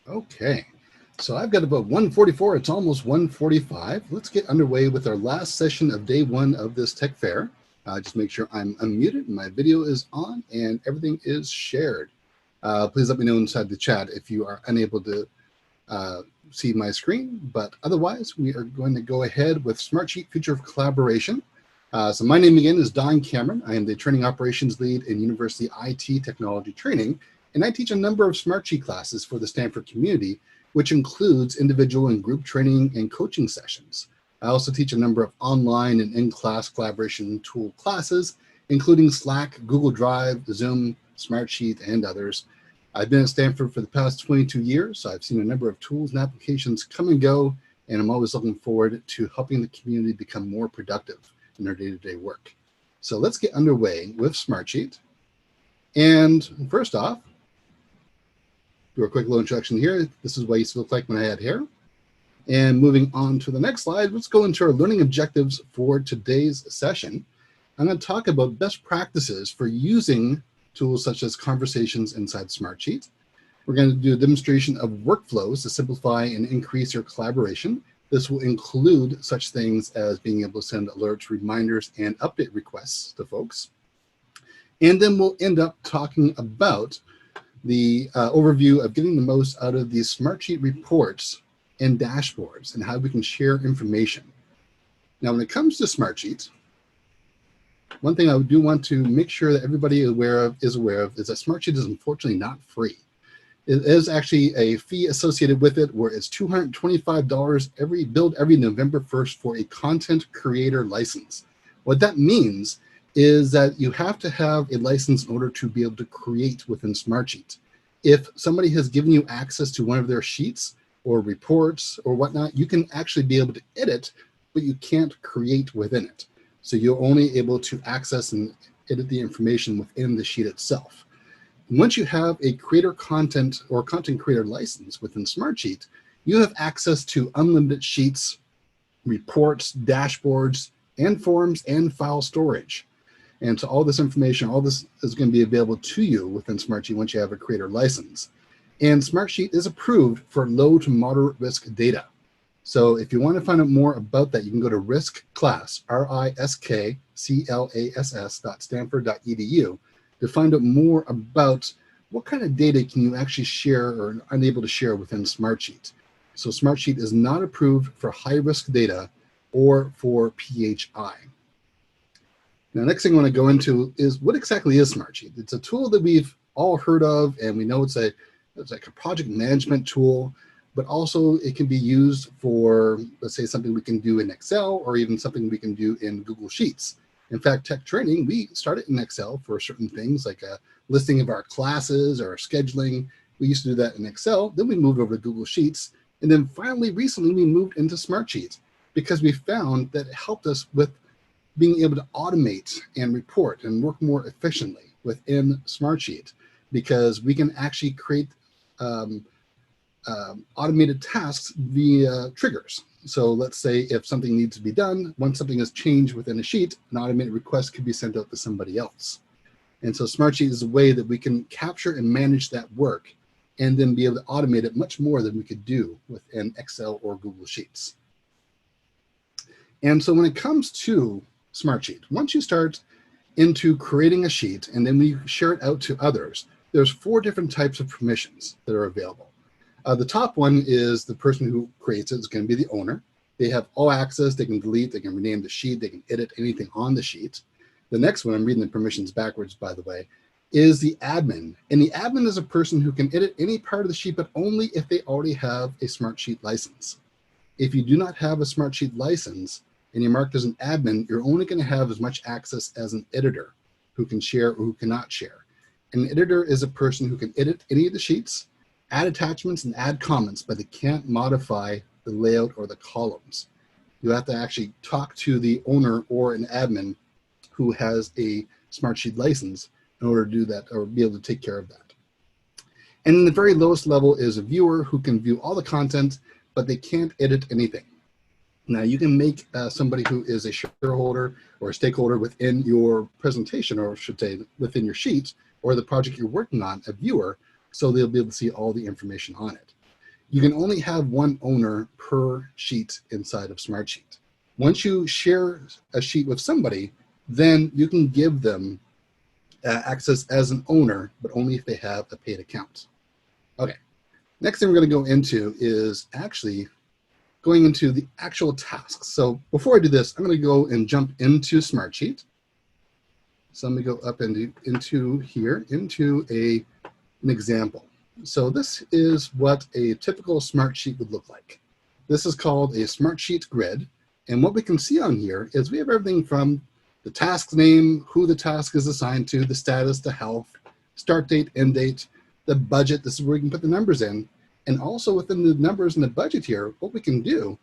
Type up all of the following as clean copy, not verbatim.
Okay, so I've got about 1:44. It's almost 1:45. Let's get underway with our last session of day one of this tech fair. Just make sure I'm unmuted and my video is on and everything is shared. Please let me know inside the chat if you are unable to see my screen, but otherwise we are going to go ahead with Smartsheet Future of Collaboration. So my name again is Don Cameron. I am the Training Operations Lead in University IT Technology Training, and I teach a number of Smartsheet classes for the Stanford community, which includes individual and group training and coaching sessions. I also teach a number of online and in-class collaboration tool classes, including Slack, Google Drive, Zoom, Smartsheet, and others. I've been at Stanford for the past 22 years, so I've seen a number of tools and applications come and go, and I'm always looking forward to helping the community become more productive in their day-to-day work. So let's get underway with Smartsheet. And first off, do a quick little introduction here. This is what I used to look like when I had hair. And moving on to the next slide, let's go into our learning objectives for today's session. I'm going to talk about best practices for using tools such as conversations inside Smartsheet. We're going to do a demonstration of workflows to simplify and increase your collaboration. This will include such things as being able to send alerts, reminders, and update requests to folks. And then we'll end up talking about the overview of getting the most out of these Smartsheet reports and dashboards and how we can share information. Now, when it comes to Smartsheet, one thing I do want to make sure that everybody is aware of is that Smartsheet is unfortunately not free. It is actually a fee associated with it where it's $225 billed every November 1st for a content creator license. What that means is that you have to have a license in order to be able to create within Smartsheet. If somebody has given you access to one of their sheets or reports or whatnot, you can actually be able to edit, but you can't create within it. So you're only able to access and edit the information within the sheet itself. Once you have a creator content or content creator license within Smartsheet, you have access to unlimited sheets, reports, dashboards, and forms and file storage. And so all this information, all this is going to be available to you within Smartsheet once you have a creator license. And Smartsheet is approved for low to moderate risk data. So if you want to find out more about that, you can go to riskclass, riskclass.stanford.edu to find out more about what kind of data can you actually share or are unable to share within Smartsheet. So Smartsheet is not approved for high risk data or for PHI. Now, next thing I want to go into is what exactly is Smartsheet? It's a tool that we've all heard of, and we know it's like a project management tool, but also it can be used for, let's say, something we can do in Excel or even something we can do in Google Sheets. In fact, tech training, we started in Excel for certain things like a listing of our classes or our scheduling. We used to do that in Excel. Then we moved over to Google Sheets. And then finally, recently, we moved into Smartsheet because we found that it helped us with being able to automate and report and work more efficiently within Smartsheet because we can actually create automated tasks via triggers. So let's say if something needs to be done, once something is changed within a sheet, an automated request could be sent out to somebody else. And so Smartsheet is a way that we can capture and manage that work and then be able to automate it much more than we could do within Excel or Google Sheets. And so when it comes to Smartsheet, once you start into creating a sheet and then we share it out to others, there's 4 different types of permissions that are available. The top one is the person who creates it is going to be the owner. They have all access. They can delete, they can rename the sheet, they can edit anything on the sheet. The next one, I'm reading the permissions backwards, by the way, is the admin. And the admin is a person who can edit any part of the sheet, but only if they already have a Smartsheet license. If you do not have a Smartsheet license and you're marked as an admin, you're only going to have as much access as an editor who can share or who cannot share. An editor is a person who can edit any of the sheets, add attachments and add comments, but they can't modify the layout or the columns. You have to actually talk to the owner or an admin who has a Smartsheet license in order to do that or be able to take care of that. And the very lowest level is a viewer who can view all the content, but they can't edit anything. Now you can make somebody who is a shareholder or a stakeholder within your presentation, or I should say within your sheet or the project you're working on, a viewer, so they'll be able to see all the information on it. You can only have one owner per sheet inside of Smartsheet. Once you share a sheet with somebody, then you can give them access as an owner, but only if they have a paid account. Okay, next thing we're going to go into is actually going into the actual tasks. So before I do this, I'm going to go and jump into Smartsheet. So let me go up into here, into an example. So this is what a typical Smartsheet would look like. This is called a Smartsheet grid. And what we can see on here is we have everything from the task name, who the task is assigned to, the status, the health, start date, end date, the budget. This is where we can put the numbers in. And also within the numbers and the budget here, what we can do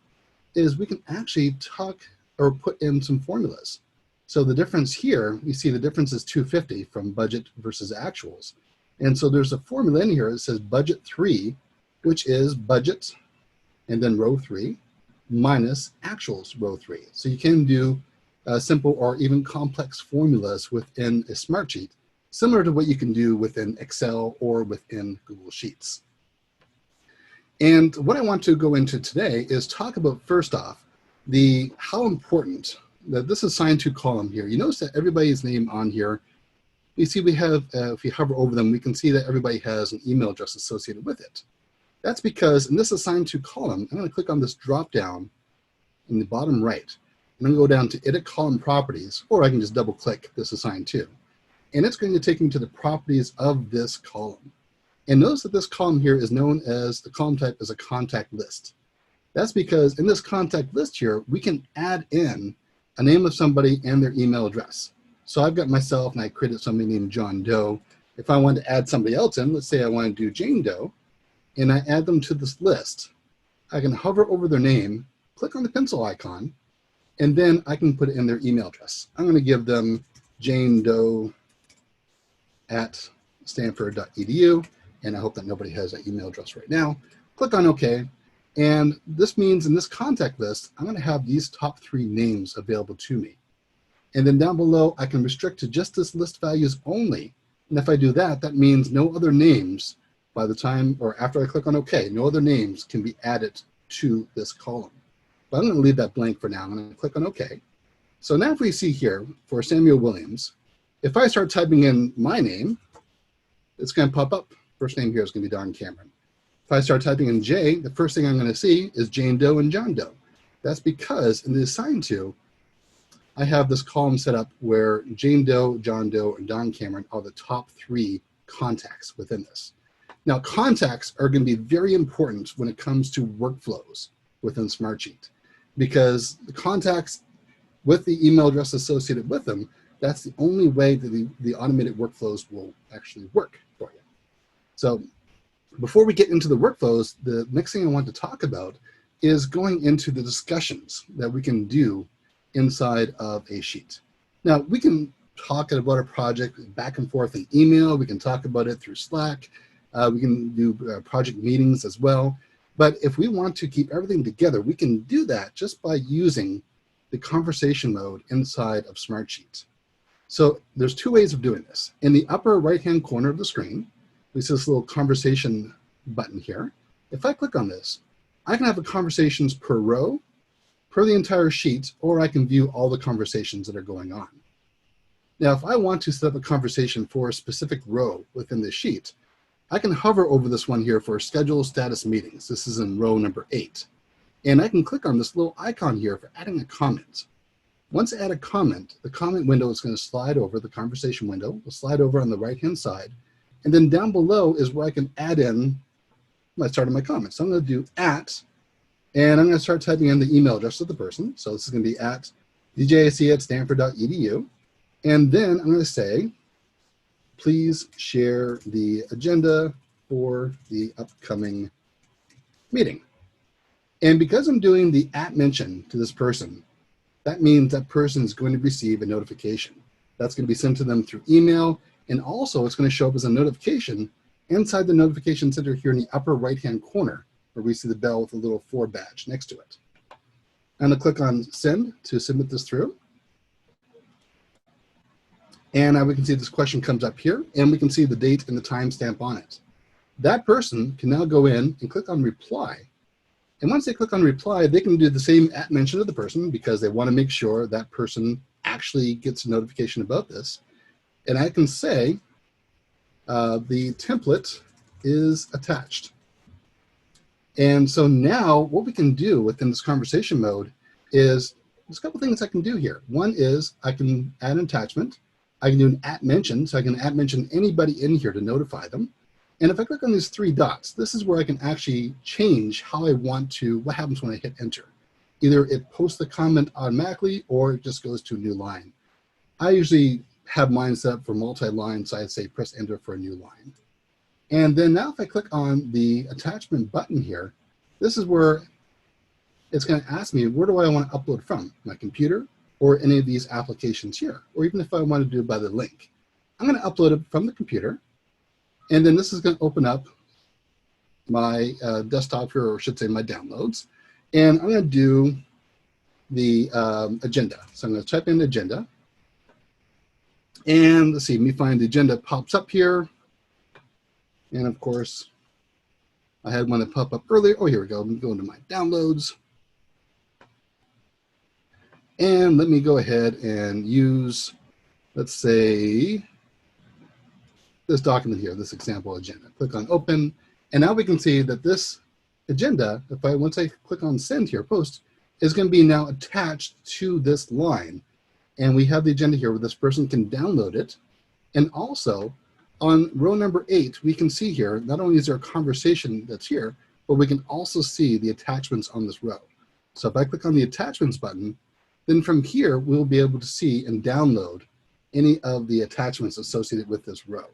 is we can actually talk or put in some formulas. So the difference here, you see the difference is 250 from budget versus actuals. And so there's a formula in here that says budget 3, which is budget, and then row 3, minus actuals row 3. So you can do simple or even complex formulas within a Smartsheet, similar to what you can do within Excel or within Google Sheets. And what I want to go into today is talk about, first off, how important that this assigned to column here. You notice that everybody's name on here, you see we have, if you hover over them, we can see that everybody has an email address associated with it. That's because in this assigned to column, I'm going to click on this drop down in the bottom right. I'm going to go down to edit column properties, or I can just double click this assigned to. And it's going to take me to the properties of this column. And notice that this column here is known as, the column type is a contact list. That's because in this contact list here, we can add in a name of somebody and their email address. So I've got myself and I created somebody named John Doe. If I want to add somebody else in, let's say I want to do Jane Doe, and I add them to this list, I can hover over their name, click on the pencil icon, and then I can put in their email address. I'm going to give them Jane Doe at stanford.edu. And I hope that nobody has that email address right now. Click on OK. And this means in this contact list, I'm going to have these top 3 names available to me. And then down below, I can restrict to just this list values only. And if I do that, that means no other names by the time, or after I click on OK, no other names can be added to this column. But I'm going to leave that blank for now. I'm going to click on OK. So now if we see here for Samuel Williams, if I start typing in my name, it's going to pop up. First name here is going to be Don Cameron. If I start typing in J, the first thing I'm going to see is Jane Doe and John Doe. That's because in the assigned to, I have this column set up where Jane Doe, John Doe, and Don Cameron are the top 3 contacts within this. Now, contacts are going to be very important when it comes to workflows within Smartsheet, because the contacts with the email address associated with them, that's the only way that the automated workflows will actually work for you. So before we get into the workflows, the next thing I want to talk about is going into the discussions that we can do inside of a sheet. Now, we can talk about a project back and forth in email. We can talk about it through Slack. We can do project meetings as well. But if we want to keep everything together, we can do that just by using the conversation mode inside of Smartsheet. So there's 2 ways of doing this. In the upper right-hand corner of the screen, we see this little conversation button here. If I click on this, I can have the conversations per row, per the entire sheet, or I can view all the conversations that are going on. Now, if I want to set up a conversation for a specific row within the sheet, I can hover over this one here for schedule status meetings. This is in row number 8. And I can click on this little icon here for adding a comment. Once I add a comment, the comment window is going to slide over, the conversation window will slide over on the right-hand side. And then down below is where I can add in my start of my comment. So I'm going to do @ and I'm going to start typing in the email address of the person. So this is going to be at djac@stanford.edu. And then I'm going to say, please share the agenda for the upcoming meeting. And because I'm doing the @ mention to this person, that means that person is going to receive a notification. That's going to be sent to them through email. And also it's going to show up as a notification inside the notification center here in the upper right-hand corner, where we see the bell with a little 4 badge next to it. I'm going to click on send to submit this through. And now we can see this question comes up here, and we can see the date and the timestamp on it. That person can now go in and click on reply. And once they click on reply, they can do the same at mention of the person because they want to make sure that person actually gets a notification about this. And I can say the template is attached. And so now what we can do within this conversation mode is there's a couple things I can do here. One is I can add an attachment. I can do an at mention, so I can at mention anybody in here to notify them. And if I click on these three dots, this is where I can actually change how I want to, what happens when I hit enter. Either it posts the comment automatically or it just goes to a new line. I usually have mine set up for multi-line, so I'd say press enter for a new line. And then now if I click on the attachment button here, this is where it's going to ask me, where do I want to upload from? My computer or any of these applications here, or even if I want to do it by the link. I'm going to upload it from the computer. And then this is going to open up my desktop here, or I should say my downloads. And I'm going to do the agenda. So I'm going to type in agenda. And let's see, let me find the agenda pops up here. And of course, I had one that pop up earlier. Oh, here we go. Let me go into my downloads. And let me go ahead and use, let's say, this document here, this example agenda. Click on open, and now we can see that this agenda, once I click on send here, post, is going to be now attached to this line. And we have the agenda here where this person can download it. And also on row number 8, we can see here, not only is there a conversation that's here, but we can also see the attachments on this row. So if I click on the attachments button, then from here, we'll be able to see and download any of the attachments associated with this row.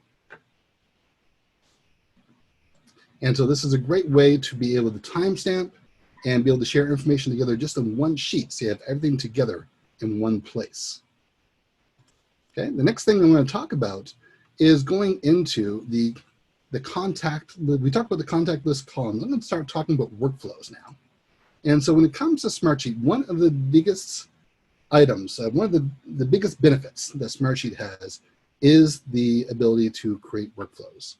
And so this is a great way to be able to timestamp and be able to share information together just in one sheet, so you have everything together in one place. Okay, the next thing I'm going to talk about is going into the contact. We talked about the contact list columns. I'm going to start talking about workflows now. And so when it comes to Smartsheet, one of the biggest items, one of the biggest benefits that Smartsheet has is the ability to create workflows,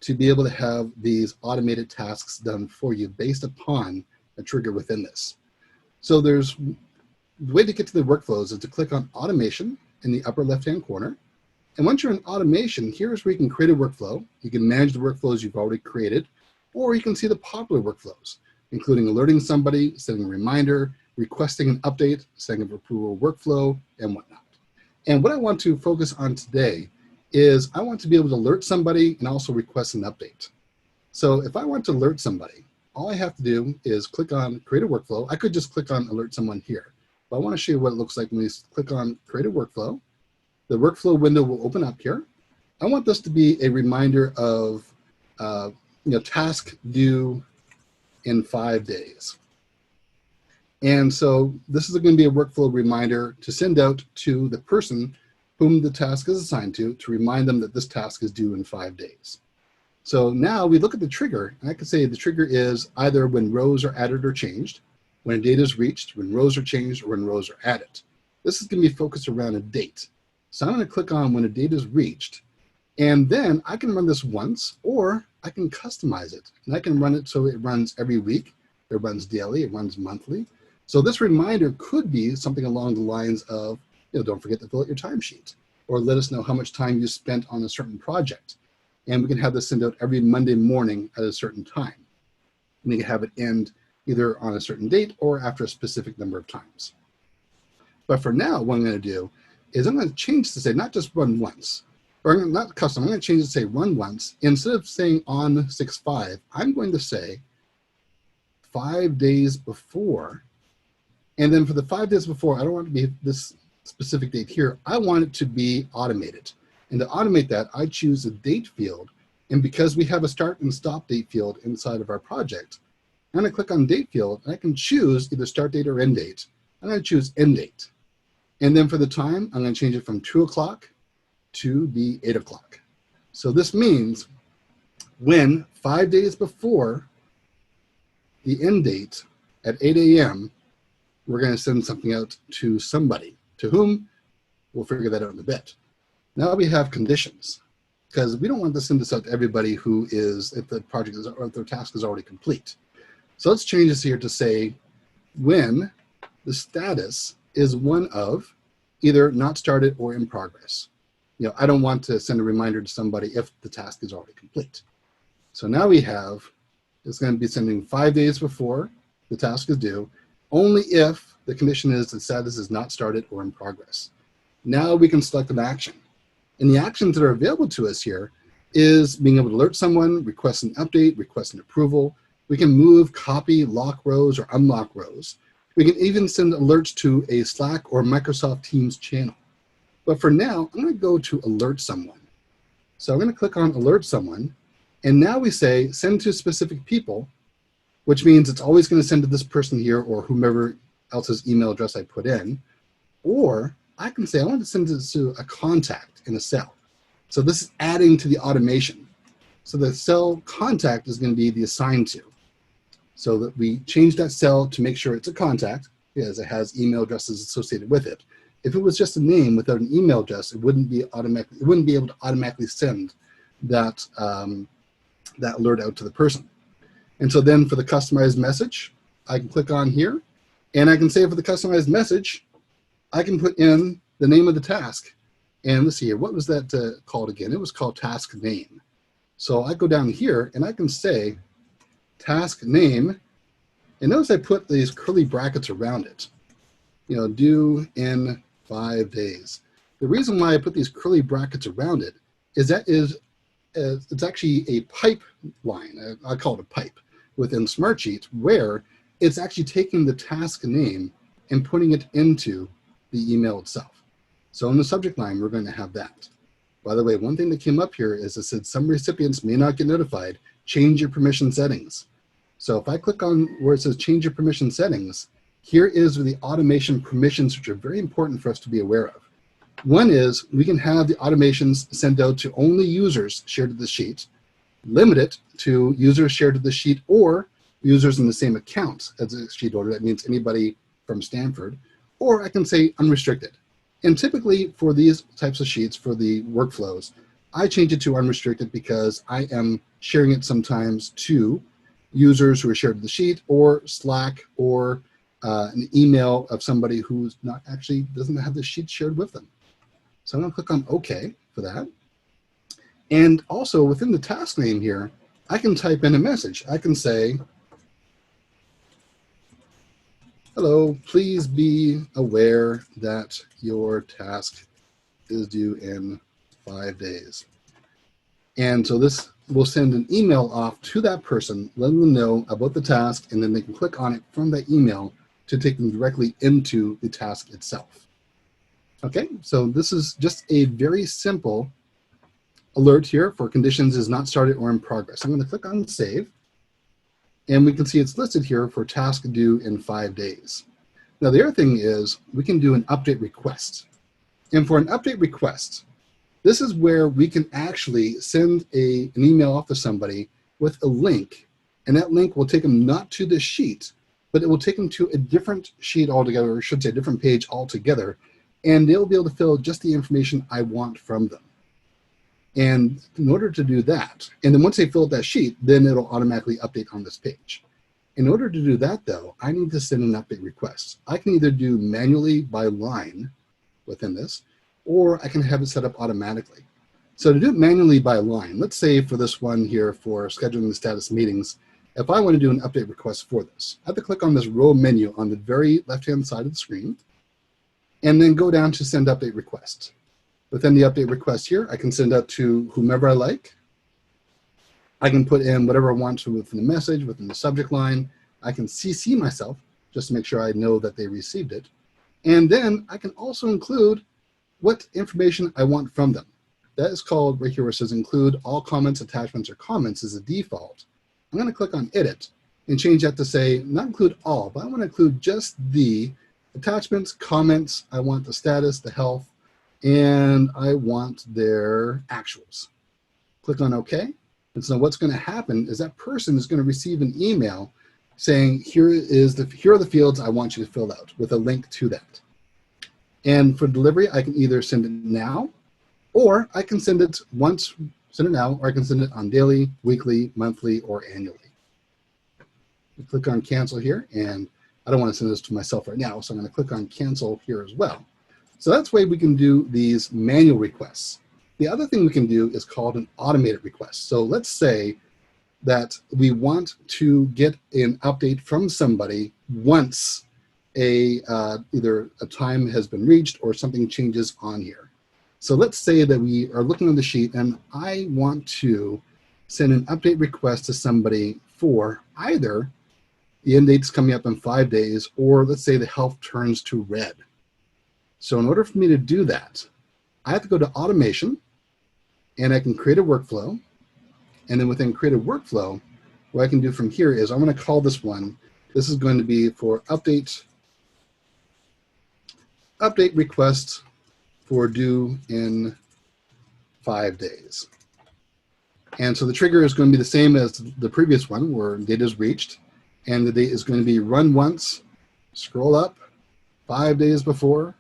to be able to have these automated tasks done for you based upon a trigger within this. So the way to get to the workflows is to click on automation in the upper left-hand corner. And once you're in automation, here's where you can create a workflow. You can manage the workflows you've already created, or you can see the popular workflows, including alerting somebody, setting a reminder, requesting an update, setting up approval workflow, and whatnot. And what I want to focus on today is I want to be able to alert somebody and also request an update. So if I want to alert somebody, all I have to do is click on create a workflow. I could just click on alert someone here, but I want to show you what it looks like when we click on create a workflow. The workflow window will open up here. I want this to be a reminder of task due in 5 days. And so this is going to be a workflow reminder to send out to the person whom the task is assigned to remind them that this task is due in 5 days. So now we look at the trigger, and I can say the trigger is either when rows are added or changed, when a date is reached, when rows are changed, or when rows are added. This is going to be focused around a date. So I'm going to click on when a date is reached, and then I can run this once, or I can customize it. And I can run it so it runs every week, it runs daily, it runs monthly. So this reminder could be something along the lines of, don't forget to fill out your timesheet, or let us know how much time you spent on a certain project. And we can have this send out every Monday morning at a certain time. And you can have it end either on a certain date or after a specific number of times. But for now, what I'm going to do is I'm going to change to say not just run once, or not custom, I'm going to change it to say run once. Instead of saying on 6/5, I'm going to say 5 days before. And then for the 5 days before, I don't want it to be this specific date here. I want it to be automated. And to automate that, I choose a date field. And because we have a start and stop date field inside of our project, I'm going to click on date field, and I can choose either start date or end date. I'm going to choose end date. And then for the time, I'm going to change it from 2 o'clock to be 8 o'clock. So this means when 5 days before the end date at 8 a.m., we're going to send something out to somebody. To whom? We'll figure that out in a bit. Now we have conditions, because we don't want to send this out to everybody who is, if the project is, or if their task is already complete. So let's change this here to say when the status is one of either not started or in progress. I don't want to send a reminder to somebody if the task is already complete. So now we have, it's going to be sending 5 days before the task is due, only if the condition is the status is not started or in progress. Now we can select an action. And the actions that are available to us here is being able to alert someone, request an update, request an approval. We can move, copy, lock rows, or unlock rows. We can even send alerts to a Slack or Microsoft Teams channel. But for now, I'm going to go to alert someone. So I'm going to click on alert someone. And now we say send to specific people, which means it's always going to send to this person here or whomever else's email address I put in. Or I can say I want to send this to a contact in a cell. So this is adding to the automation. So the cell contact is going to be the assigned to. So that we change that cell to make sure it's a contact, because it has email addresses associated with it. If it was just a name without an email address, it wouldn't be able to automatically send that that alert out to the person. And so then for the customized message, I can click on here, and I can say for the customized message, I can put in the name of the task. And let's see here, what was that called again? It was called task name. So I go down here and I can say task name, and notice I put these curly brackets around it, due in 5 days. The reason why I put these curly brackets around it is it's actually a pipeline. I call it a pipe within Smartsheet, where it's actually taking the task name and putting it into the email itself. So in the subject line, we're going to have that. By the way, one thing that came up here is it said some recipients may not get notified. Change your permission settings. So if I click on where it says change your permission settings, here is the automation permissions, which are very important for us to be aware of. One is we can have the automations sent out to only users shared to the sheet, limit it to users shared to the sheet or users in the same account as a sheet holder. That means anybody from Stanford, or I can say unrestricted. And typically for these types of sheets, for the workflows, I change it to unrestricted because I am sharing it sometimes to users who are shared to the sheet or Slack or an email of somebody who's not actually doesn't have the sheet shared with them. So I'm going to click on OK for that. And also within the task name here, I can type in a message. I can say, hello, please be aware that your task is due in 5 days. And so this will send an email off to that person, letting them know about the task, and then they can click on it from that email to take them directly into the task itself. Okay, so this is just a very simple alert here for conditions is not started or in progress. I'm going to click on save, and we can see it's listed here for task due in 5 days. Now the other thing is we can do an update request. And for an update request, this is where we can actually send an email off to somebody with a link, and that link will take them not to the sheet, but it will take them to a different sheet altogether, or I should say a different page altogether, and they'll be able to fill just the information I want from them. And in order to do that, and then once they fill out that sheet, then it'll automatically update on this page. In order to do that though, I need to send an update request. I can either do manually by line within this, or I can have it set up automatically. So to do it manually by line, let's say for this one here for scheduling the status meetings, if I want to do an update request for this, I have to click on this row menu on the very left-hand side of the screen, and then go down to send update request. Within the update request here, I can send out to whomever I like. I can put in whatever I want to within the message, within the subject line. I can CC myself just to make sure I know that they received it. And then I can also include what information I want from them. That is called right here where it says include all comments, attachments, or comments as a default. I'm going to click on edit and change that to say not include all, but I want to include just the attachments, comments. I want the status, the health, and I want their actuals. Click on OK. And so what's going to happen is that person is going to receive an email saying here are the fields I want you to fill out with a link to that. And for delivery, I can either send it now, or I can send it now, or I can send it on daily, weekly, monthly, or annually. Click on cancel here, and I don't want to send this to myself right now, so I'm going to click on cancel here as well. So that's the way we can do these manual requests. The other thing we can do is called an automated request. So let's say that we want to get an update from somebody once either a time has been reached or something changes on here. So let's say that we are looking on the sheet and I want to send an update request to somebody for either the end date's coming up in 5 days, or let's say the health turns to red. So in order for me to do that, I have to go to automation, and I can create a workflow. And then within create a workflow, what I can do from here is I'm going to call this one, this is going to be for update request for due in 5 days. And so the trigger is going to be the same as the previous one where date is reached, and the date is going to be run once, scroll up 5 days before,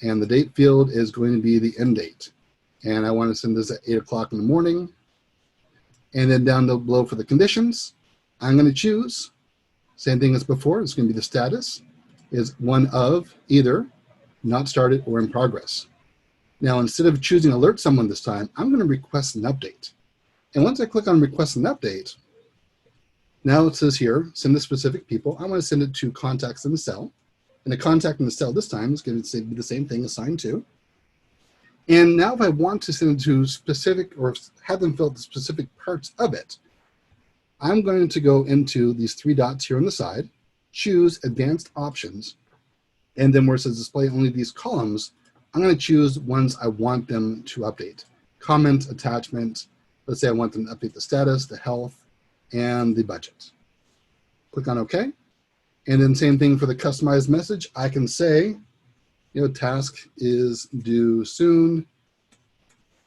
and the date field is going to be the end date. And I want to send this at 8 o'clock in the morning. And then down below for the conditions, I'm going to choose, same thing as before, it's going to be the status, is one of either not started or in progress. Now, instead of choosing alert someone this time, I'm going to request an update. And once I click on request an update, now it says here, send to specific people. I want to send it to contacts in the cell. And the contact in the cell this time is going to be the same thing, assigned to. And now if I want to send it to specific or have them fill the specific parts of it, I'm going to go into these 3 dots here on the side, choose advanced options, and then where it says display only these columns, I'm going to choose ones I want them to update. Comment, attachment, let's say I want them to update the status, the health, and the budget. Click on OK. And then same thing for the customized message. I can say, task is due soon,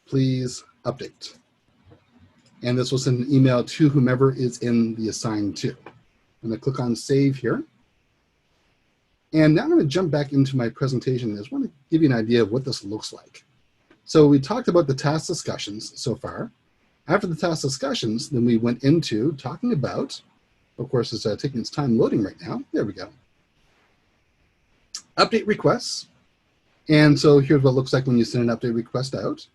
please update. And this will send an email to whomever is in the assigned to. I'm going to click on save here. And now I'm going to jump back into my presentation. I just want to give you an idea of what this looks like. So we talked about the task discussions so far. After the task discussions, then we went into talking about, of course, it's taking its time loading right now. There we go. Update requests. And so here's what it looks like when you send an update request out.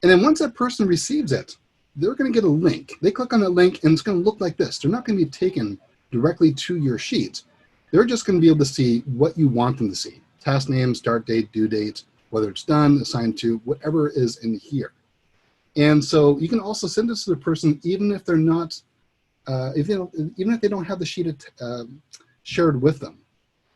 And then once that person receives it, they're going to get a link. They click on the link and it's going to look like this. They're not going to be taken directly to your sheet. They're just going to be able to see what you want them to see. Task name, start date, due date, whether it's done, assigned to, whatever is in here. And so you can also send this to the person even if they're not, even if they don't have the sheet shared with them.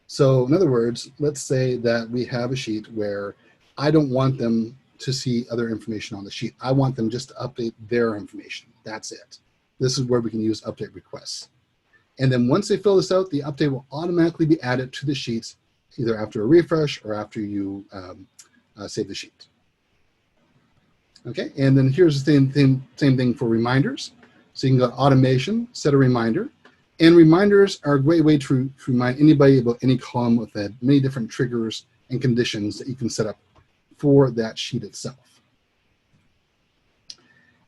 So in other words, let's say that we have a sheet where I don't want them to see other information on the sheet. I want them just to update their information. That's it. This is where we can use update requests. And then once they fill this out, the update will automatically be added to the sheets, either after a refresh or after you save the sheet. Okay, and then here's the same thing for reminders. So you can go to automation, set a reminder. And reminders are a great way to remind anybody about any column with many different triggers and conditions that you can set up for that sheet itself.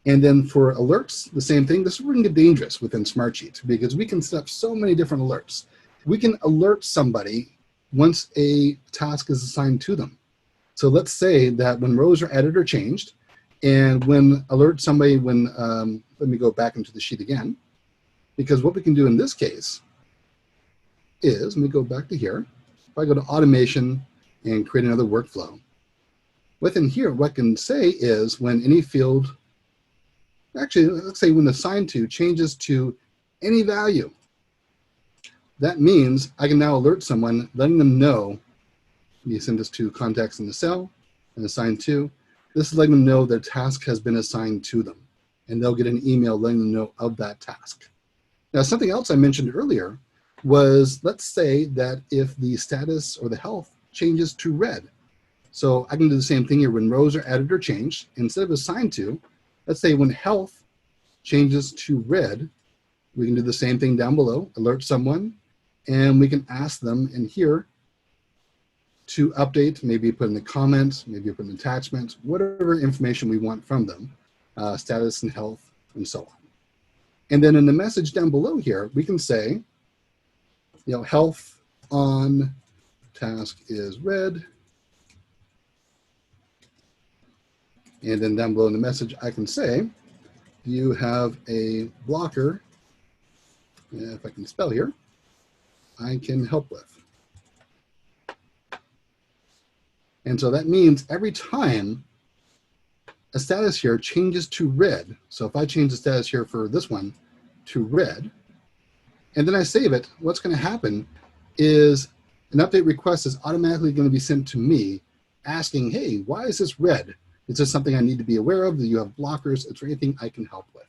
And then for alerts, the same thing. This is where we can get dangerous within Smartsheet because we can set up so many different alerts. We can alert somebody once a task is assigned to them. So let's say that when rows are added or changed, and when alert somebody when, let me go back into the sheet again, because what we can do in this case is, let me go back to here. If I go to automation and create another workflow, within here, what I can say is when any field, actually, let's say when assigned to changes to any value, that means I can now alert someone, letting them know, you send this to contacts in the cell and assigned to, this is letting them know their task has been assigned to them, and they'll get an email letting them know of that task. Now, something else I mentioned earlier was, let's say that if the status or the health changes to red. So I can do the same thing here when rows are added or changed. Instead of assigned to, let's say when health changes to red, We can do the same thing down below, alert someone, and we can ask them in here to update, maybe put in the comments, maybe put an attachment, whatever information we want from them, status and health and so on. And then in the message down below here, we can say, health on task is red. And then down below in the message, I can say, do you have a blocker, if I can spell here, I can help with. And so that means every time a status here changes to red, so if I change the status here for this one to red, and then I save it, what's going to happen is an update request is automatically going to be sent to me asking, hey, why is this red? Is this something I need to be aware of? Do you have blockers? Is there anything I can help with?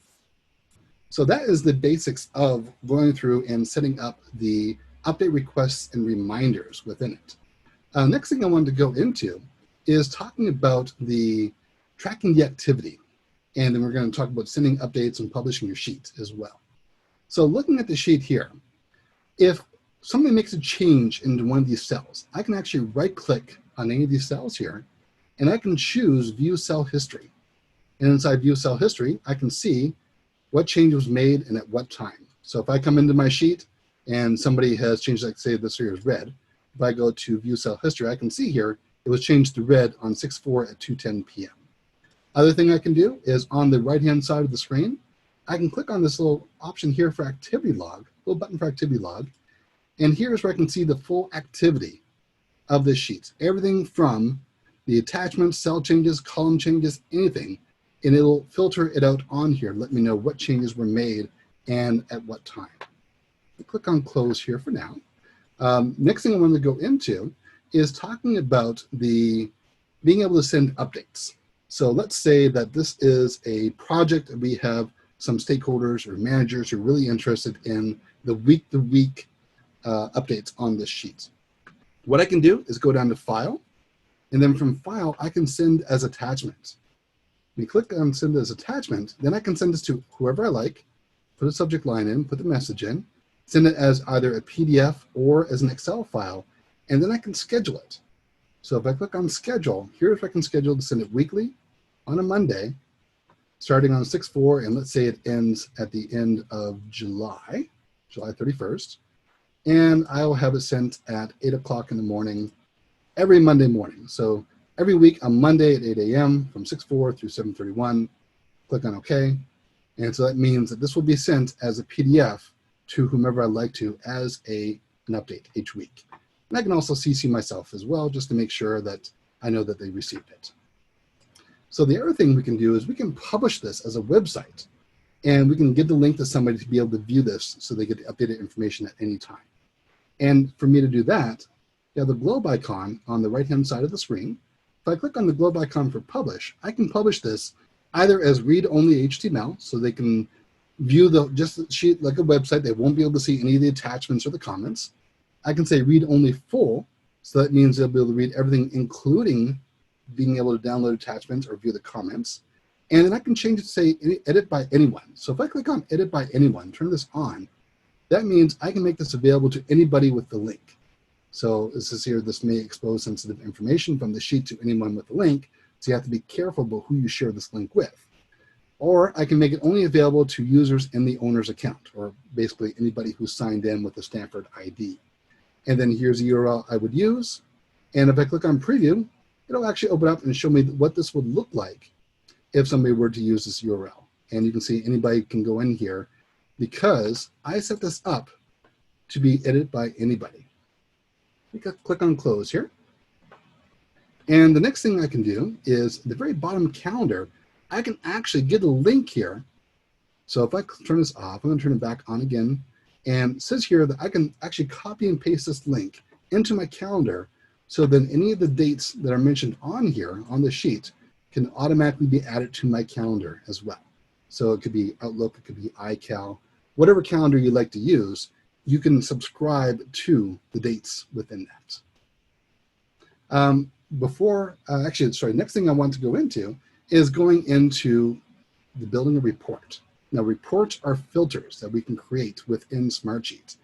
So that is the basics of going through and setting up the update requests and reminders within it. Next thing I wanted to go into is talking about the tracking the activity. And then we're going to talk about sending updates and publishing your sheet as well. So looking at the sheet here, if somebody makes a change into one of these cells, I can actually right click on any of these cells here, and I can choose view cell history. And inside view cell history, I can see what change was made and at what time. So if I come into my sheet and somebody has changed, like say this here is red, if I go to view cell history, I can see here it was changed to red on 6/4 at 2:10 p.m. Other thing I can do is on the right-hand side of the screen, I can click on this little option here for activity log, little button for activity log, and here's where I can see the full activity of this sheet. Everything from the attachments, cell changes, column changes, anything, and it'll filter it out on here, let me know what changes were made and at what time. I'll click on close here for now. Next thing I want to go into is talking about the being able to send updates. So let's say that this is a project that we have some stakeholders or managers who are really interested in the week-to-week updates on this sheet. What I can do is go down to File, and then from File, I can send as attachment. When you click on Send as attachment, then I can send this to whoever I like, put a subject line in, put the message in, send it as either a PDF or as an Excel file, and then I can schedule it. So if I click on Schedule, here's where I can schedule to send it weekly on a Monday, starting on 6/4, and let's say it ends at the end of July 31st, and I will have it sent at 8 o'clock in the morning every Monday morning. So every week on Monday at 8 a.m. from 6/4 through 7:31, click on OK. And so that means that this will be sent as a PDF to whomever I'd like to as an update each week. And I can also CC myself as well, just to make sure that I know that they received it. So the other thing we can do is we can publish this as a website, and we can give the link to somebody to be able to view this so they get the updated information at any time. And for me to do that, you have the globe icon on the right-hand side of the screen. If I click on the globe icon for publish, I can publish this either as read-only HTML, so they can view just the sheet like a website. They won't be able to see any of the attachments or the comments. I can say read-only full, so that means they'll be able to read everything, including being able to download attachments or view the comments. And then I can change it to say edit by anyone. So if I click on edit by anyone, turn this on, that means I can make this available to anybody with the link. So this is here, this may expose sensitive information from the sheet to anyone with the link. So you have to be careful about who you share this link with. Or I can make it only available to users in the owner's account, or basically anybody who's signed in with the Stanford ID. And then here's the URL I would use. And if I click on preview, it'll actually open up and show me what this would look like if somebody were to use this URL. And you can see anybody can go in here because I set this up to be edited by anybody. You can click on close here. And the next thing I can do is the very bottom calendar, I can actually get a link here. So if I turn this off, I'm going to turn it back on again. And it says here that I can actually copy and paste this link into my calendar, so then any of the dates that are mentioned on here on the sheet can automatically be added to my calendar as well. So it could be Outlook, it could be iCal, whatever calendar you like to use, you can subscribe to the dates within that. Next thing I want to go into is going into the building a report. Now, reports are filters that we can create within Smartsheet.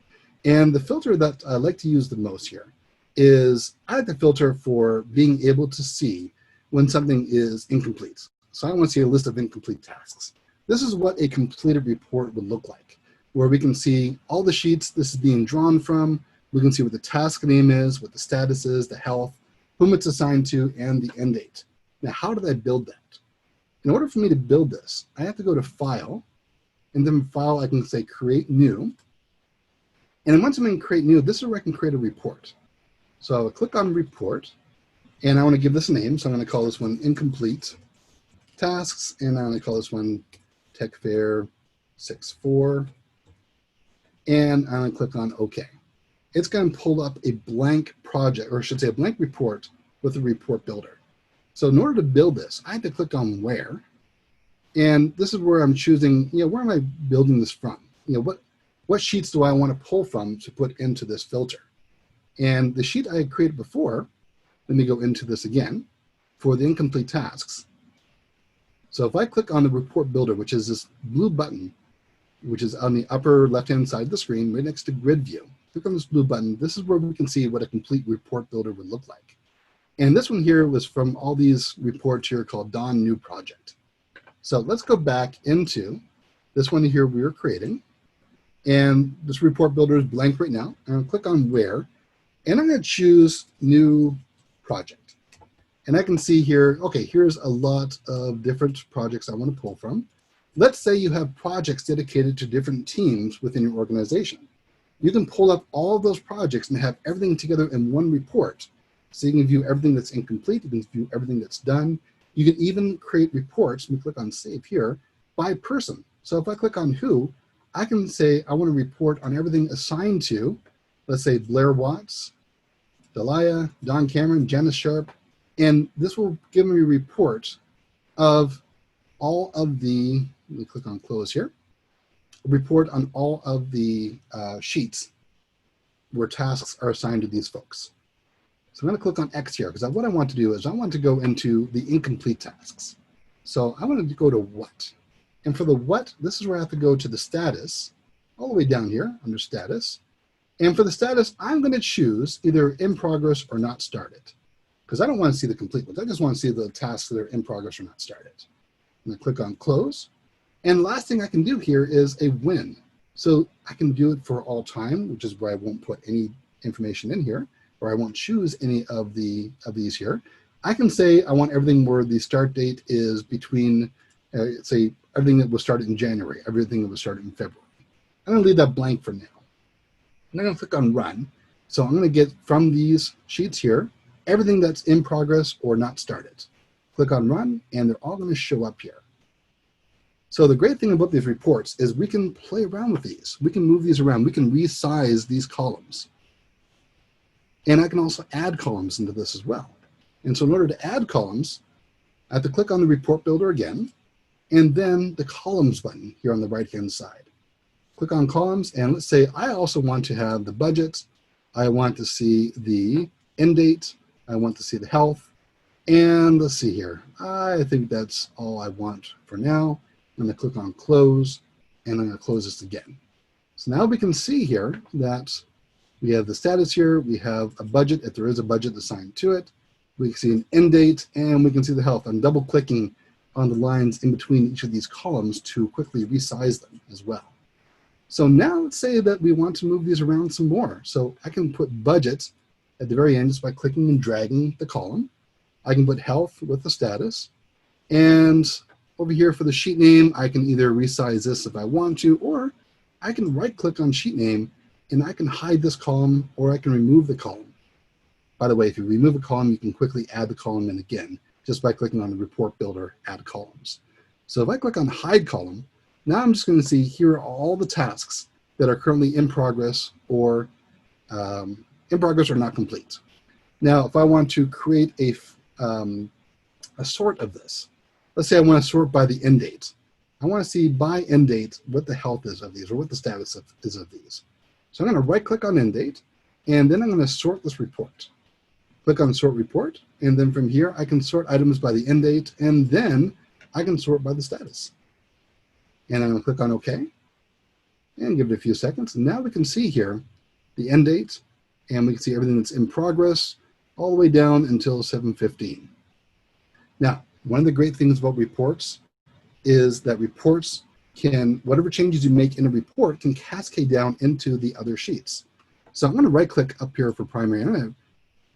And the filter that I like to use the most here is I like to filter for being able to see when something is incomplete. So I want to see a list of incomplete tasks. This is what a completed report would look like, where we can see all the sheets this is being drawn from. We can see what the task name is, what the status is, the health, whom it's assigned to, and the end date. Now, how did I build that? In order for me to build this, I have to go to File, and then File, I can say Create New. And once I'm in Create New, this is where I can create a report. So I'll click on Report, and I want to give this a name. So I'm going to call this one Incomplete Tasks, and I'm going to call this one Tech Fair 6.4. And I'm going to click on OK. It's going to pull up a blank project, or I should say a blank report with a report builder. So in order to build this, I have to click on Where. And this is where I'm choosing, where am I building this from? What sheets do I want to pull from to put into this filter? And the sheet I had created before, let me go into this again, for the incomplete tasks. So if I click on the report builder, which is this blue button, which is on the upper left-hand side of the screen, right next to grid view, click on this blue button. This is where we can see what a complete report builder would look like. And this one here was from all these reports here called Dawn New Project. So let's go back into this one here we were creating. And this report builder is blank right now. I'm going to click on Where, and I'm going to choose New Project. And I can see here, okay, here's a lot of different projects I want to pull from. Let's say you have projects dedicated to different teams within your organization. You can pull up all of those projects and have everything together in one report. So you can view everything that's incomplete, you can view everything that's done. You can even create reports, and click on Save here, by person. So if I click on Who, I can say I want to report on everything assigned to, let's say Blair Watts, Delia, Don Cameron, Janice Sharp, and this will give me a report of all of the, let me click on Close here, a report on all of the sheets where tasks are assigned to these folks. So I'm going to click on X here because what I want to do is I want to go into the incomplete tasks. So I want to go to What. And for the What, this is where I have to go to the status, all the way down here under Status. And for the status, I'm going to choose either in progress or not started, because I don't want to see the complete ones. I just want to see the tasks that are in progress or not started. I'm going to click on Close. And the last thing I can do here is a when. So I can do it for all time, which is where I won't put any information in here, or I won't choose any of these here. I can say I want everything where the start date is between, say, everything that was started in January, everything that was started in February. I'm going to leave that blank for now. I'm going to click on Run. So I'm going to get from these sheets here, everything that's in progress or not started. Click on Run, and they're all going to show up here. So the great thing about these reports is we can play around with these. We can move these around. We can resize these columns. And I can also add columns into this as well. And so in order to add columns, I have to click on the report builder again, and then the columns button here on the right-hand side. Click on columns, and let's say I also want to have the budget. I want to see the end date. I want to see the health. And let's see here. I think that's all I want for now. I'm going to click on Close, and I'm going to close this again. So now we can see here that we have the status here. We have a budget, if there is a budget assigned to it. We can see an end date, and we can see the health. I'm double clicking on the lines in between each of these columns to quickly resize them as well. So now let's say that we want to move these around some more. So I can put budget at the very end just by clicking and dragging the column. I can put health with the status. And over here for the sheet name, I can either resize this if I want to, or I can right click on sheet name and I can hide this column, or I can remove the column. By the way, if you remove a column, you can quickly add the column in again just by clicking on the report builder, add columns. So if I click on hide column, now I'm just going to see here are all the tasks that are currently in progress or not complete. Now, if I want to create a sort of this, let's say I want to sort by the end date. I want to see by end date what the health is of these or what the status is of these. So I'm going to right click on end date, and then I'm going to sort this report. Click on sort report, and then from here I can sort items by the end date, and then I can sort by the status. And I'm going to click on OK and give it a few seconds. And now we can see here the end date, and we can see everything that's in progress all the way down until 7:15. Now, one of the great things about reports is that reports can, whatever changes you make in a report can cascade down into the other sheets. So I'm going to right click up here for primary. I'm going to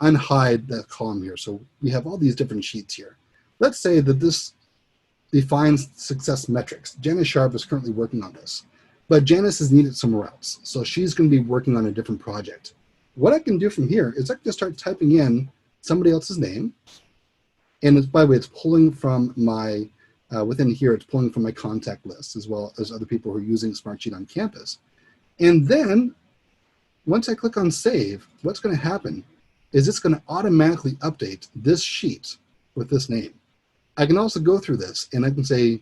unhide that column here. So we have all these different sheets here. Let's say that this defines success metrics. Janice Sharp is currently working on this, but Janice is needed somewhere else. So she's going to be working on a different project. What I can do from here is I can just start typing in somebody else's name. And it's, by the way, it's pulling from my, within here, it's pulling from my contact list as well as other people who are using Smartsheet on campus. And then once I click on save, what's going to happen is it's going to automatically update this sheet with this name. I can also go through this and I can say,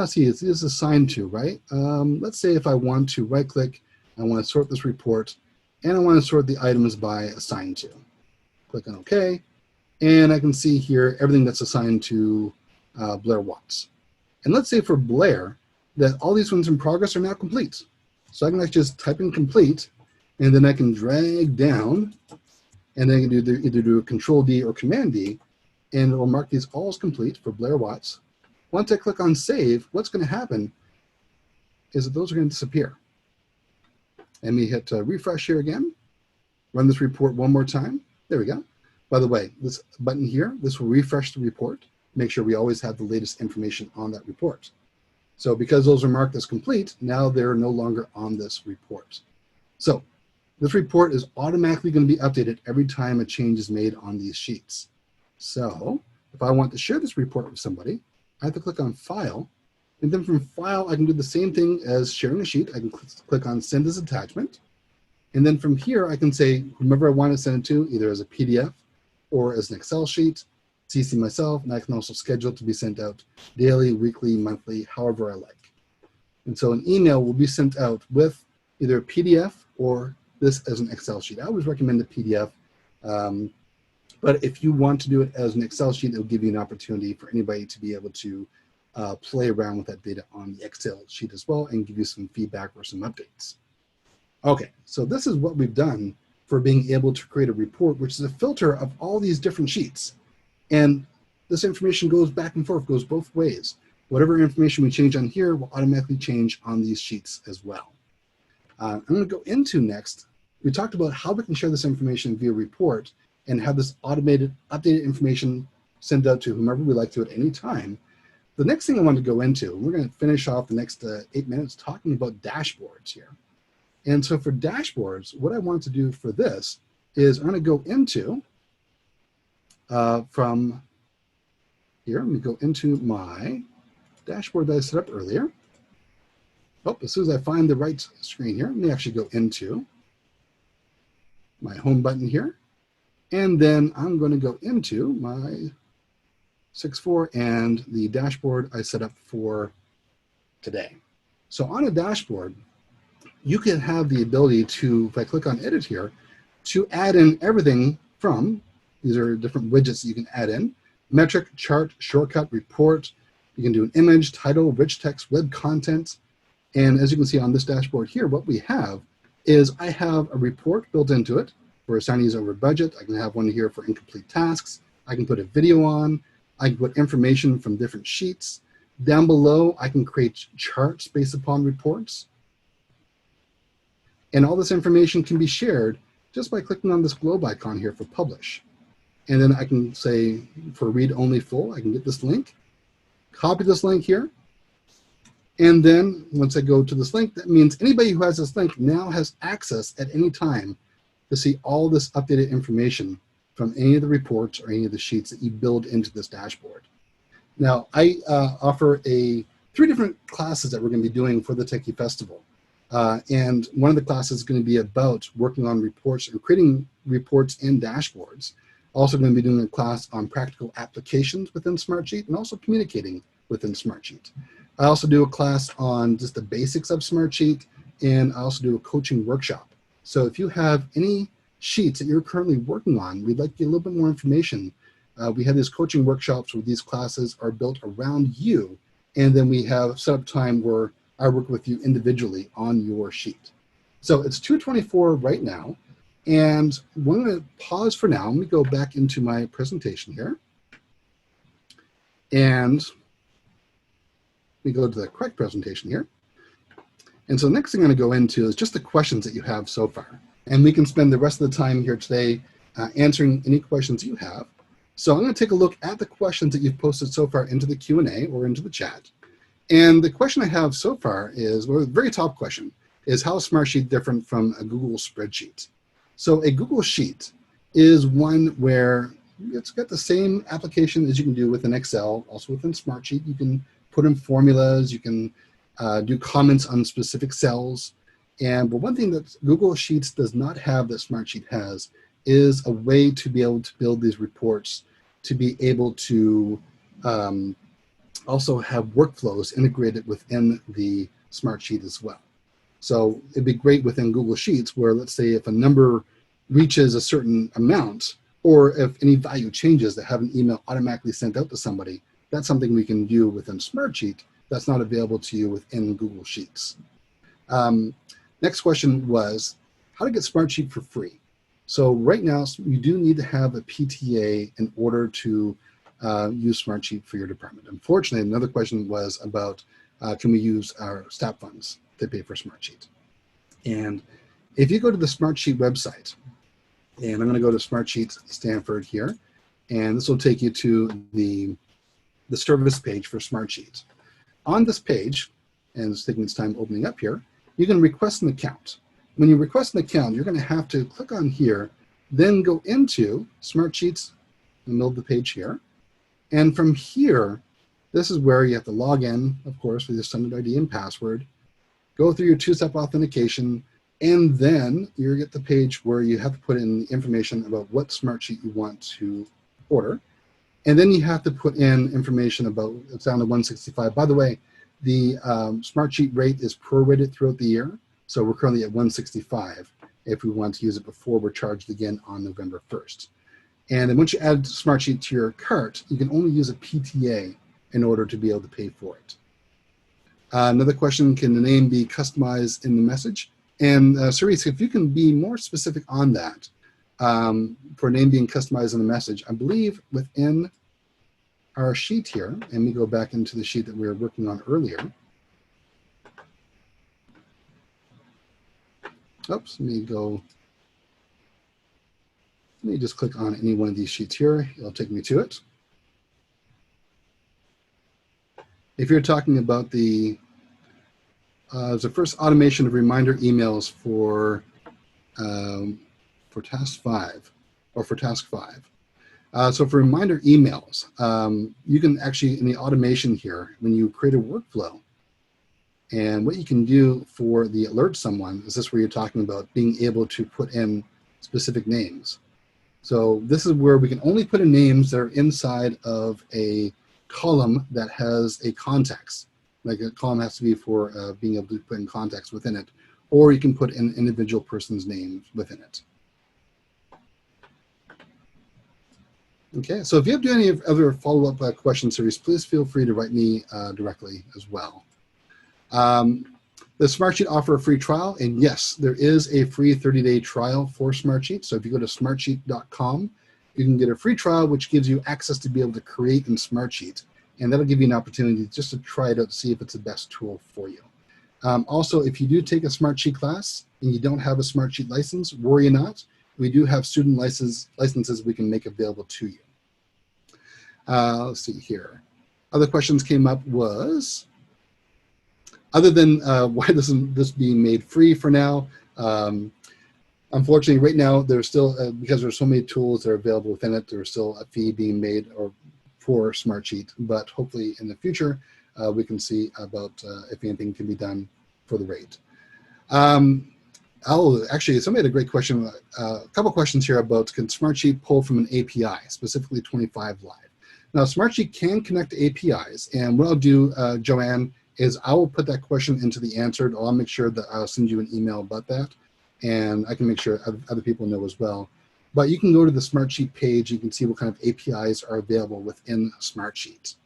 see, it's assigned to, right? Let's say if I want to right click, I want to sort this report and I want to sort the items by assigned to. Click on OK. And I can see here everything that's assigned to Blair Watts. And let's say for Blair that all these ones in progress are now complete. So I can actually just type in complete, and then I can drag down, and then I can either do a Control D or Command D, and it will mark these all as complete for Blair Watts. Once I click on save, what's going to happen is that those are going to disappear. And we hit refresh here again, run this report one more time. There we go. By the way, this button here, this will refresh the report, make sure we always have the latest information on that report. So because those are marked as complete, now they're no longer on this report. So this report is automatically going to be updated every time a change is made on these sheets. So if I want to share this report with somebody, I have to click on File, and then from File, I can do the same thing as sharing a sheet. I can click on Send as Attachment. And then from here, I can say whomever I want to send it to, either as a PDF or as an Excel sheet, CC myself, and I can also schedule it to be sent out daily, weekly, monthly, however I like. And so an email will be sent out with either a PDF or this as an Excel sheet. I always recommend a PDF, but if you want to do it as an Excel sheet, it'll give you an opportunity for anybody to be able to play around with that data on the Excel sheet as well and give you some feedback or some updates. Okay, so this is what we've done for being able to create a report, which is a filter of all these different sheets. And this information goes back and forth, goes both ways. Whatever information we change on here will automatically change on these sheets as well. I'm going to go into next. We talked about how we can share this information via report and have this automated, updated information sent out to whomever we like to at any time. The next thing I want to go into, we're going to finish off the next 8 minutes talking about dashboards here. And so for dashboards, what I want to do for this is I'm going to go into, from here, let me go into my dashboard that I set up earlier. Oh, as soon as I find the right screen here, let me actually go into my home button here. And then I'm going to go into my 6.4 and the dashboard I set up for today. So on a dashboard, you can have the ability to, if I click on edit here, to add in everything from, these are different widgets that you can add in, metric, chart, shortcut, report. You can do an image, title, rich text, web content. And as you can see on this dashboard here, what we have is I have a report built into it for assignees over budget. I can have one here for incomplete tasks. I can put a video on. I can put information from different sheets. Down below, I can create charts based upon reports. And all this information can be shared just by clicking on this globe icon here for publish. And then I can say for read only full, I can get this link, copy this link here. And then once I go to this link, that means anybody who has this link now has access at any time to see all this updated information from any of the reports or any of the sheets that you build into this dashboard. Now, I offer 3 different classes that we're going to be doing for the Techie Festival. And one of the classes is going to be about working on reports or creating reports and dashboards. Also going to be doing a class on practical applications within Smartsheet and also communicating within Smartsheet. I also do a class on just the basics of Smartsheet, and I also do a coaching workshop. So if you have any sheets that you're currently working on, we'd like to get a little bit more information. We have these coaching workshops where these classes are built around you And then we have set up time where I work with you individually on your sheet. So it's 2:24 right now. And I'm going to pause for now. Let me go back into my presentation here. And we go to the correct presentation here. And so the next thing I'm going to go into is just the questions that you have so far. And we can spend the rest of the time here today answering any questions you have. So I'm going to take a look at the questions that you've posted so far into the Q&A or into the chat. And the question I have so far is, well, the very top question is, how is Smartsheet different from a Google spreadsheet? So a Google Sheet is one where it's got the same application as you can do with an Excel, also within Smartsheet. You can put in formulas, you can do comments on specific cells. But one thing that Google Sheets does not have that Smartsheet has is a way to be able to build these reports, to be able to also have workflows integrated within the Smartsheet as well. So it'd be great within Google Sheets where, let's say, if a number reaches a certain amount, or if any value changes, that have an email automatically sent out to somebody, that's something we can do within Smartsheet that's not available to you within Google Sheets. Next question was how to get Smartsheet for free. So right now, you do need to have a PTA in order to use Smartsheet for your department. Unfortunately, another question was about can we use our staff funds to pay for Smartsheet? And if you go to the Smartsheet website, and I'm going to go to Smartsheet Stanford here, and this will take you to the service page for Smartsheet. On this page, and it's taking its time opening up here, you can request an account. When you request an account, you're going to have to click on here, then go into Smartsheets in the middle of the page here. And from here, this is where you have to log in, of course, with your standard ID and password, go through your two-step authentication, and then you get the page where you have to put in information about what Smartsheet you want to order. And then you have to put in information about, it's down to 165. By the way, the Smartsheet rate is prorated throughout the year. So we're currently at 165. If we want to use it before we're charged again on November 1st. And then once you add Smartsheet to your cart, you can only use a PTA in order to be able to pay for it. Another question, can the name be customized in the message? And Cerise, if you can be more specific on that, for name being customized in the message, I believe within our sheet here, and we go back into the sheet that we were working on earlier. Oops, let me just click on any one of these sheets here. It'll take me to it. If you're talking about the first automation of reminder emails for task 5, or for task 5. So for reminder emails, you can actually, in the automation here, when you create a workflow, and what you can do for the alert someone is this, where you're talking about being able to put in specific names. So this is where we can only put in names that are inside of a column that has a context. Like a column has to be for being able to put in context within it, or you can put in individual person's names within it. Okay, so if you have any other follow-up questions, series, please feel free to write me directly as well. The Smartsheet offer a free trial, and yes, there is a free 30-day trial for Smartsheet. So if you go to smartsheet.com, you can get a free trial, which gives you access to be able to create in Smartsheet. And that'll give you an opportunity just to try it out to see if it's the best tool for you. Also, if you do take a Smartsheet class and you don't have a Smartsheet license, worry not. We do have student licenses we can make available to you. Let's see here. Other questions came up was, other than why isn't this being made free for now? Unfortunately, right now, there's still, because there's so many tools that are available within it, there's still a fee being made for Smartsheet. But hopefully in the future, we can see about if anything can be done for the rate. Actually, somebody had a great question, a couple questions here about, can Smartsheet pull from an API, specifically 25 Live? Now, Smartsheet can connect to APIs, and what I'll do, Joanne, is I will put that question into the answered. I'll make sure that I'll send you an email about that, and I can make sure other people know as well. But you can go to the Smartsheet page. You can see what kind of APIs are available within Smartsheet.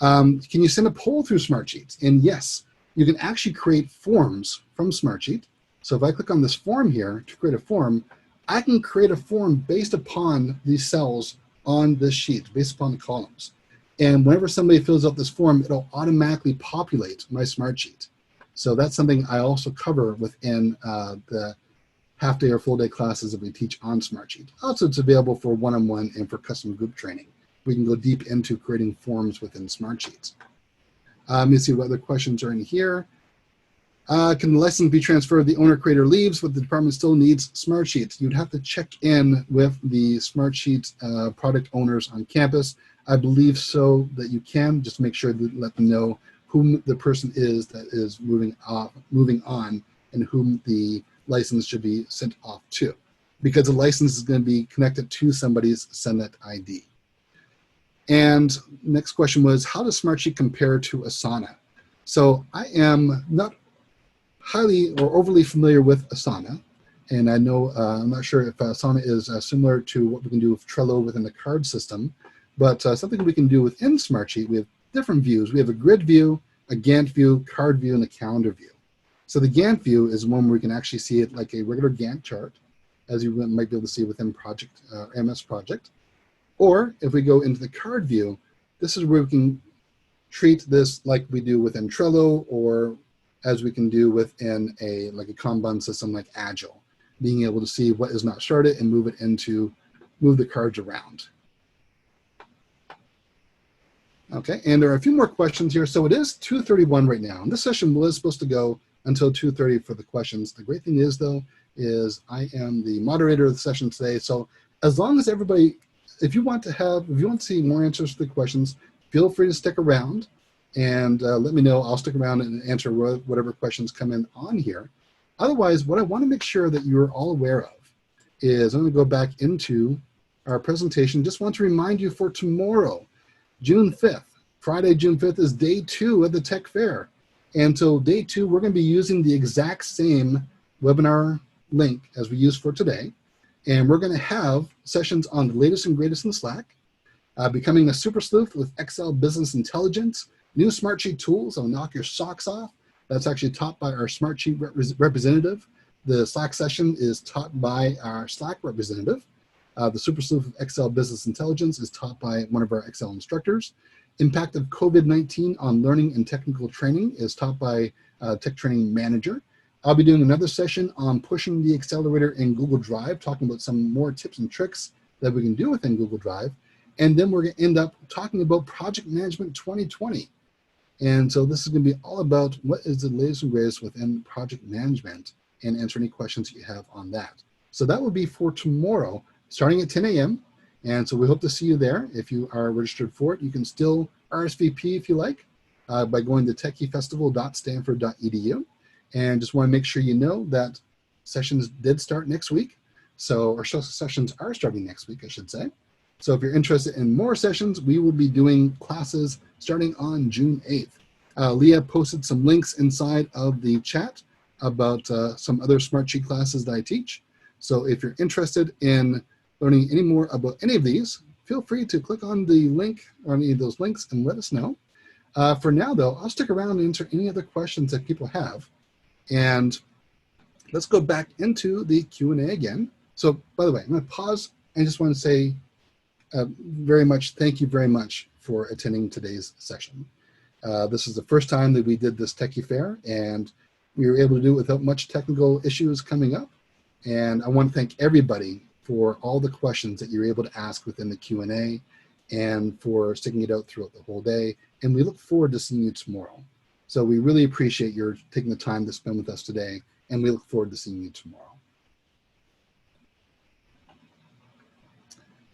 Can you send a poll through Smartsheet? And yes, you can actually create forms from Smartsheet. So if I click on this form here to create a form, I can create a form based upon these cells on this sheet, based upon the columns. And whenever somebody fills out this form, it'll automatically populate my Smartsheet. So that's something I also cover within the half-day or full-day classes that we teach on Smartsheet. Also, it's available for one-on-one and for custom group training. We can go deep into creating forms within Smartsheets. Let me see what other questions are in here. Can the license be transferred? The owner creator leaves, but the department still needs Smartsheets. You'd have to check in with the Smartsheet product owners on campus. I believe so that you can. Just make sure to let them know whom the person is that is moving on, and whom the license should be sent off to, because the license is going to be connected to somebody's SendNet ID. And next question was, how does Smartsheet compare to Asana? So I am not highly or overly familiar with Asana, and I know I'm not sure if Asana is similar to what we can do with Trello within the card system, but something we can do within Smartsheet, we have different views. We have a grid view, a Gantt view, card view, and a calendar view. So the Gantt view is one where we can actually see it like a regular Gantt chart, as you might be able to see within Project MS Project. Or if we go into the card view, this is where we can treat this like we do within Trello, or as we can do within a Kanban system like Agile, being able to see what is not started and move the cards around. Okay, and there are a few more questions here. So it is 2:31 right now, and this session was supposed to go until 2:30 for the questions. The great thing is, though, is I am the moderator of the session today. So as long as everybody, if you want to see more answers to the questions, feel free to stick around and let me know. I'll stick around and answer whatever questions come in on here. Otherwise, what I want to make sure that you're all aware of is I'm going to go back into our presentation. Just want to remind you for tomorrow, June 5th, Friday, June 5th is day 2 of the Tech Fair. And so day 2, we're going to be using the exact same webinar link as we used for today. And we're going to have sessions on the latest and greatest in Slack, becoming a super sleuth with Excel Business Intelligence, new Smartsheet tools that'll knock your socks off. That's actually taught by our Smartsheet representative. The Slack session is taught by our Slack representative. The Super Sleuth of Excel Business Intelligence is taught by one of our Excel instructors. Impact of COVID-19 on learning and technical training is taught by Tech Training Manager. I'll be doing another session on pushing the accelerator in Google Drive, talking about some more tips and tricks that we can do within Google Drive. And then we're going to end up talking about Project Management 2020. And so this is going to be all about what is the latest and greatest within project management, and answer any questions that you have on that. So that will be for tomorrow, starting at 10 a.m. And so we hope to see you there. If you are registered for it, you can still RSVP if you like by going to techiefestival.stanford.edu. And just want to make sure you know that sessions did start next week. Or sessions are starting next week, I should say. So if you're interested in more sessions, we will be doing classes starting on June 8th. Leah posted some links inside of the chat about some other Smartsheet classes that I teach. So if you're interested in learning any more about any of these, feel free to click on the link or any of those links and let us know. For now, though, I'll stick around and answer any other questions that people have. And let's go back into the Q&A again. So, by the way, I'm going to pause. I just want to say thank you very much for attending today's session. This is the first time that we did this Techie Fair, and we were able to do it without much technical issues coming up. And I want to thank everybody for all the questions that you're able to ask within the Q&A, and for sticking it out throughout the whole day. And we look forward to seeing you tomorrow. So we really appreciate your taking the time to spend with us today, and we look forward to seeing you tomorrow.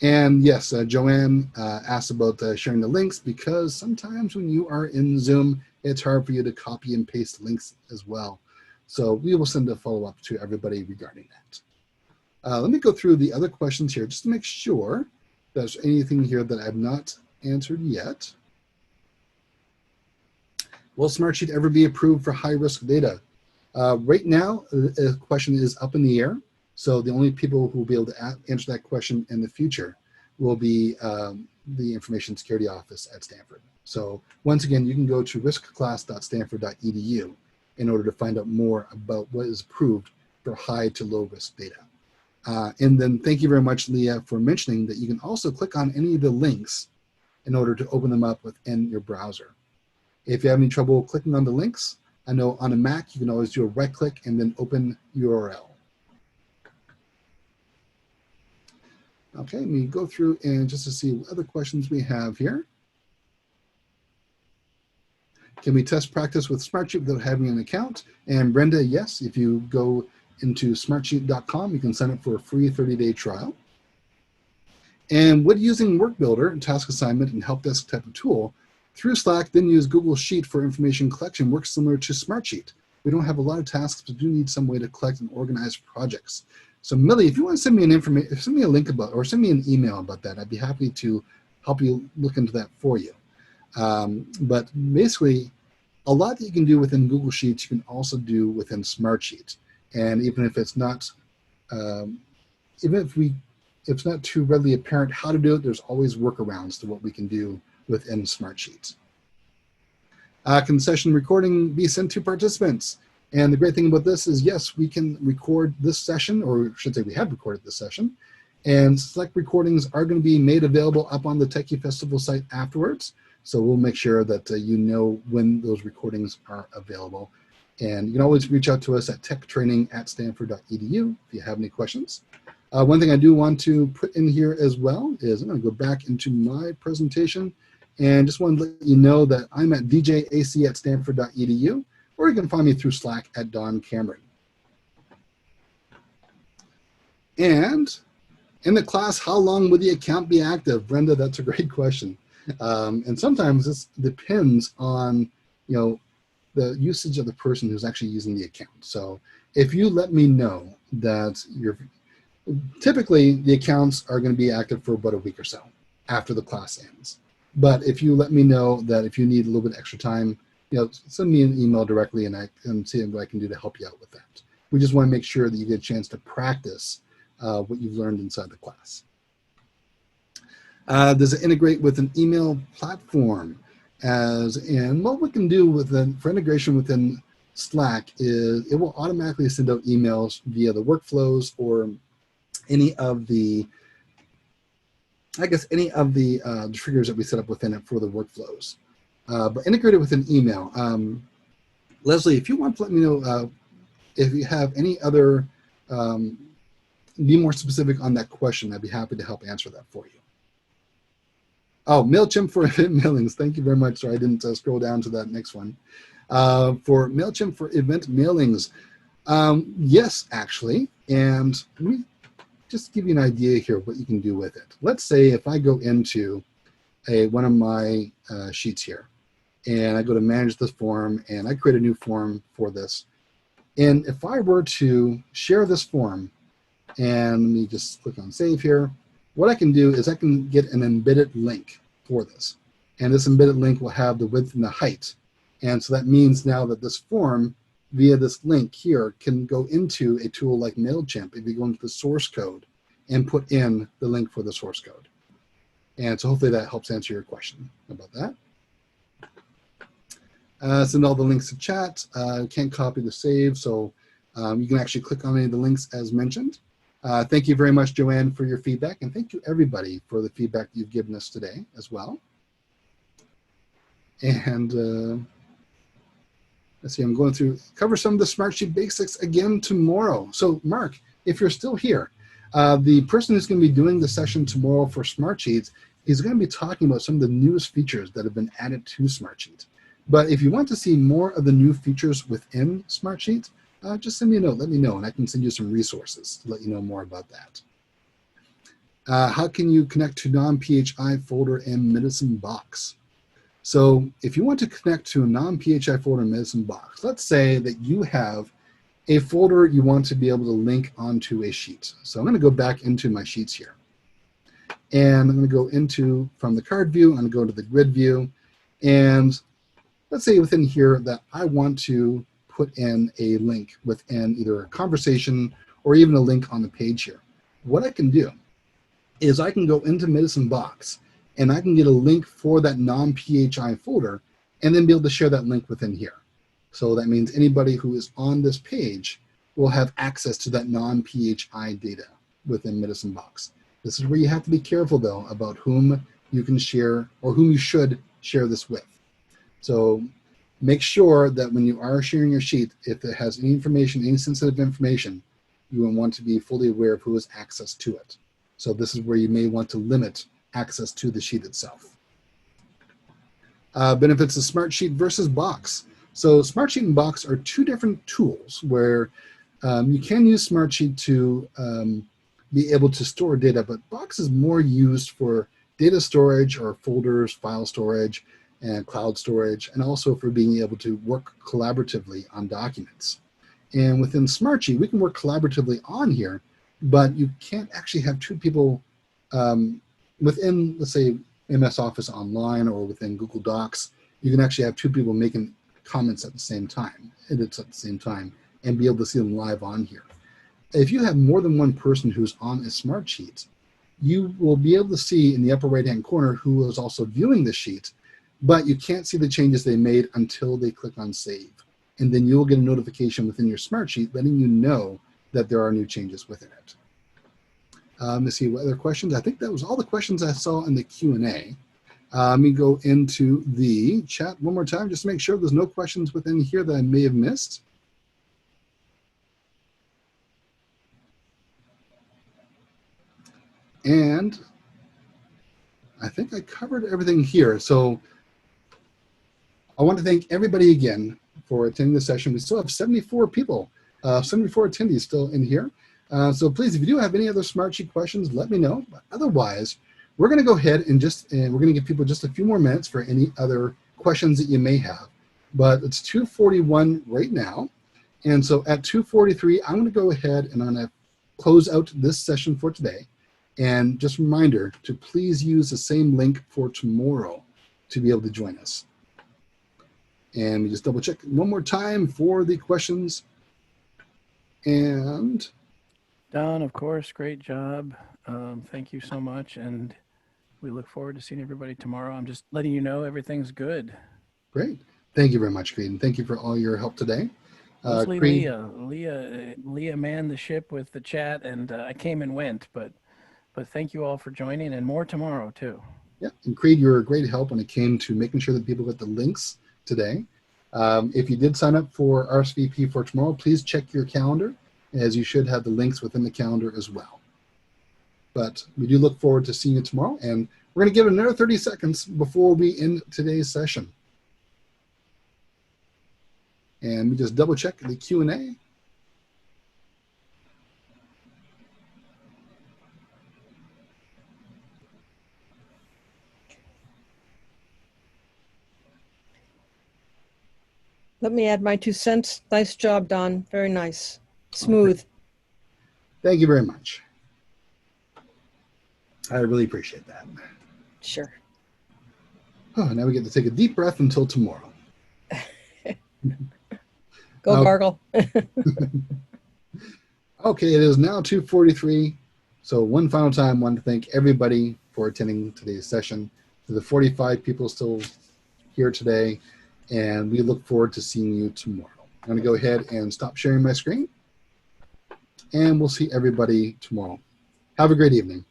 And yes, Joanne asked about sharing the links, because sometimes when you are in Zoom, it's hard for you to copy and paste links as well. So we will send a follow-up to everybody regarding that. Let me go through the other questions here just to make sure there's anything here that I've not answered yet. Will Smartsheet ever be approved for high-risk data? Right now, the question is up in the air. So the only people who will be able to answer that question in the future will be the Information Security Office at Stanford. So once again, you can go to riskclass.stanford.edu in order to find out more about what is approved for high to low risk data. And then thank you very much, Leah, for mentioning that you can also click on any of the links in order to open them up within your browser. If you have any trouble clicking on the links, I know on a Mac, you can always do a right click and then open URL. Okay, let me go through and just to see what other questions we have here. Can we test practice with Smartsheet without having an account? And Brenda, yes, if you go into smartsheet.com, you can sign up for a free 30-day trial. And would using Work Builder, task assignment, and help desk type of tool through Slack, then use Google Sheet for information collection works similar to Smartsheet. We don't have a lot of tasks, but do need some way to collect and organize projects. So Millie, if you want to send me send me a link about, or send me an email about that, I'd be happy to help you look into that for you. But basically, a lot that you can do within Google Sheets, you can also do within Smartsheet. And even if it's not, if it's not too readily apparent how to do it, there's always workarounds to what we can do within Smartsheet. Can session recording be sent to participants? And the great thing about this is, yes, we can record this session, or I should say we have recorded this session, and select recordings are going to be made available up on the Techie Festival site afterwards. So we'll make sure that you know when those recordings are available. And you can always reach out to us at techtraining@stanford.edu if you have any questions. One thing I do want to put in here as well is I'm going to go back into my presentation and just want to let you know that I'm at djac@stanford.edu, or you can find me through Slack at Don Cameron. And in the class, how long would the account be active? Brenda, that's a great question. And sometimes this depends on, the usage of the person who's actually using the account. So if you let me know that typically the accounts are going to be active for about a week or so after the class ends. But if you let me know that if you need a little bit extra time, send me an email directly and I can see what I can do to help you out with that. We just want to make sure that you get a chance to practice what you've learned inside the class. Does it integrate with an email platform? And what we can do for integration within Slack is it will automatically send out emails via the workflows or any of the triggers that we set up within it for the workflows. But integrated with an email. Leslie, if you want to let me know if you have any other, be more specific on that question, I'd be happy to help answer that for you. Oh, MailChimp for event mailings. Thank you very much. Sorry, I didn't scroll down to that next one. For MailChimp for event mailings, yes, actually. And let me just give you an idea here of what you can do with it. Let's say if I go into one of my sheets here, and I go to manage this form, and I create a new form for this. And if I were to share this form, and let me just click on save here, what I can do is I can get an embedded link for this. And this embedded link will have the width and the height. And so that means now that this form, via this link here, can go into a tool like MailChimp if you go into the source code and put in the link for the source code. And so hopefully that helps answer your question about that. Send all the links to chat. Can't copy the save, so you can actually click on any of the links as mentioned. Thank you very much, Joanne, for your feedback, and thank you everybody for the feedback you've given us today as well. And let's see, I'm going to cover some of the Smartsheet basics again tomorrow. So Mark, if you're still here, the person who's going to be doing the session tomorrow for Smartsheets is going to be talking about some of the newest features that have been added to Smartsheet. But if you want to see more of the new features within Smartsheet, just send me a note, let me know, and I can send you some resources to let you know more about that. How can you connect to non-PHI folder and medicine box? So if you want to connect to a non-PHI folder and medicine box, let's say that you have a folder you want to be able to link onto a sheet. So I'm going to go back into my sheets here. And I'm going to go into, from the card view, I'm going to go to the grid view. And let's say within here that I want to put in a link within either a conversation or even a link on the page here. What I can do is I can go into Medicine Box and I can get a link for that non-PHI folder and then be able to share that link within here. So that means anybody who is on this page will have access to that non-PHI data within Medicine Box. This is where you have to be careful, though, about whom you can share or whom you should share this with. So make sure that when you are sharing your sheet, if it has any information, any sensitive information, you will want to be fully aware of who has access to it. So this is where you may want to limit access to the sheet itself. Benefits of Smartsheet versus Box. So Smartsheet and Box are two different tools where you can use Smartsheet to be able to store data, but Box is more used for data storage or folders, file storage, and cloud storage, and also for being able to work collaboratively on documents. And within Smartsheet, we can work collaboratively on here, but you can't actually have two people within, let's say, MS Office Online or within Google Docs. You can actually have two people making comments at the same time, edits at the same time, and be able to see them live on here. If you have more than one person who's on a Smartsheet, you will be able to see in the upper right-hand corner who is also viewing the sheet, but you can't see the changes they made until they click on Save. And then you'll get a notification within your Smartsheet letting you know that there are new changes within it. Let's see what other questions. I think that was all the questions I saw in the Q&A. Let me go into the chat one more time just to make sure there's no questions within here that I may have missed. And I think I covered everything here. So I want to thank everybody again for attending this session. We still have 74 people, 74 attendees still in here. So please, if you do have any other Smartsheet questions, let me know. But otherwise, we're going to go ahead and we're going to give people just a few more minutes for any other questions that you may have. But it's 2:41 right now. And so at 2:43, I'm going to go ahead and I'm going to close out this session for today. And just a reminder to please use the same link for tomorrow to be able to join us. And we just double check one more time for the questions. And Don, of course, great job. Thank you so much. And we look forward to seeing everybody tomorrow. I'm just letting you know everything's good. Great. Thank you very much, Creed. And thank you for all your help today. Mostly Creed, Leah manned the ship with the chat, and I came and went, but thank you all for joining, and more tomorrow too. Yeah, and Creed, you were a great help when it came to making sure that people got the links today. If you did sign up for RSVP for tomorrow, please check your calendar, as you should have the links within the calendar as well. But we do look forward to seeing you tomorrow, and we're going to give it another 30 seconds before we end today's session. And we just double check the Q&A. Let me add my 2 cents. Nice job, Don. Very nice. Smooth. Okay. Thank you very much. I really appreciate that. Sure. Oh, now we get to take a deep breath until tomorrow. Go gargle. Okay, it is now 2:43. So one final time, I want to thank everybody for attending today's session. To the 45 people still here today, and we look forward to seeing you tomorrow. I'm going to go ahead and stop sharing my screen, and we'll see everybody tomorrow. Have a great evening.